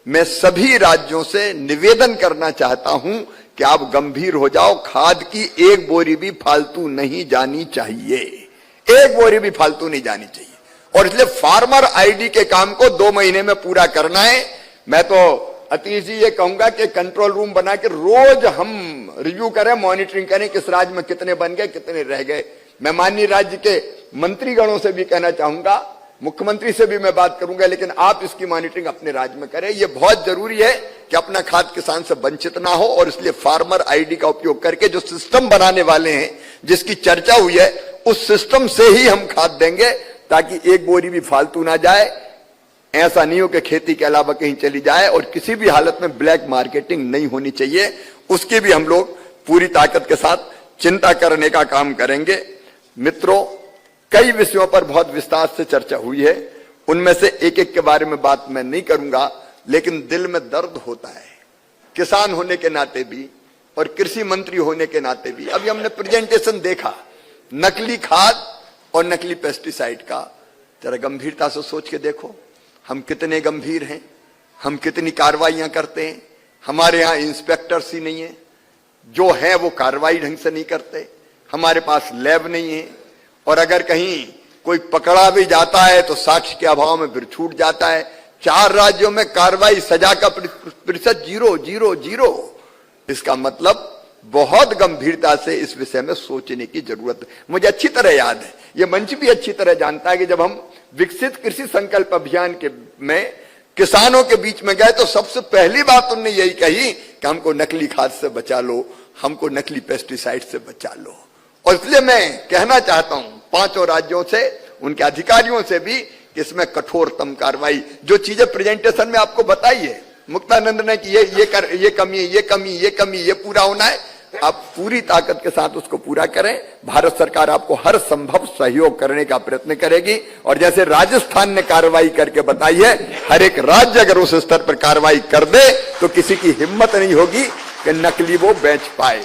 मैं सभी राज्यों से निवेदन करना चाहता हूं कि आप गंभीर हो जाओ। खाद की एक बोरी भी फालतू नहीं जानी चाहिए, एक बोरी भी फालतू नहीं जानी चाहिए। और इसलिए फार्मर आईडी के काम को 2 महीने में पूरा करना है। मैं तो अतीश जी ये कहूंगा कि कंट्रोल रूम बना के रोज हम रिव्यू करें, मॉनिटरिंग करें, किस राज्य में कितने बन गए, कितने रह गए। मैं माननीय राज्य के मंत्रीगणों से भी कहना चाहूंगा, मुख्यमंत्री से भी मैं बात करूंगा, लेकिन आप इसकी मॉनिटरिंग अपने राज्य में करें। यह बहुत जरूरी है कि अपना खाद किसान से वंचित ना हो। और इसलिए फार्मर आईडी का उपयोग करके जो सिस्टम बनाने वाले हैं, जिसकी चर्चा हुई है, उस सिस्टम से ही हम खाद देंगे, ताकि एक बोरी भी फालतू ना जाए। ऐसा नहीं हो कि खेती के अलावा कहीं चली जाए। और किसी भी हालत में ब्लैक मार्केटिंग नहीं होनी चाहिए, उसकी भी हम लोग पूरी ताकत के साथ चिंता करने का काम करेंगे। मित्रों, कई विषयों पर बहुत विस्तार से चर्चा हुई है, उनमें से एक एक के बारे में बात मैं नहीं करूंगा, लेकिन दिल में दर्द होता है किसान होने के नाते भी और कृषि मंत्री होने के नाते भी। अभी हमने प्रेजेंटेशन देखा नकली खाद और नकली पेस्टिसाइड का, जरा गंभीरता से सोच के देखो हम कितने गंभीर हैं, हम कितनी कार्रवाइयां करते हैं। हमारे यहां इंस्पेक्टर्स ही नहीं है, जो है वो कार्रवाई ढंग से नहीं करते। हमारे पास लैब नहीं है, और अगर कहीं कोई पकड़ा भी जाता है तो साक्ष्य के अभाव में फिर छूट जाता है। 4 राज्यों में कार्रवाई, सजा का प्रतिशत 0। इसका मतलब बहुत गंभीरता से इस विषय में सोचने की जरूरत है। मुझे अच्छी तरह याद है, यह मंच भी अच्छी तरह जानता है कि जब हम विकसित कृषि संकल्प अभियान के में किसानों के बीच में गए तो सबसे पहली बात उन्होंने यही कही कि हमको नकली खाद से बचा लो, हमको नकली पेस्टिसाइड से बचा लो। और इसलिए मैं कहना चाहता हूं 5 राज्यों से, उनके अधिकारियों से भी, कि इसमें कठोरतम कार्रवाई। जो चीजें प्रेजेंटेशन में आपको बताई है मुक्तानंद ने कि ये कमी, ये पूरा होना है, आप पूरी ताकत के साथ उसको पूरा करें। भारत सरकार आपको हर संभव सहयोग करने का प्रयत्न करेगी। और जैसे राजस्थान ने कार्रवाई करके बताई है, हर एक राज्य अगर उस स्तर पर कार्रवाई कर दे तो किसी की हिम्मत नहीं होगी कि नकली वो बेच पाए।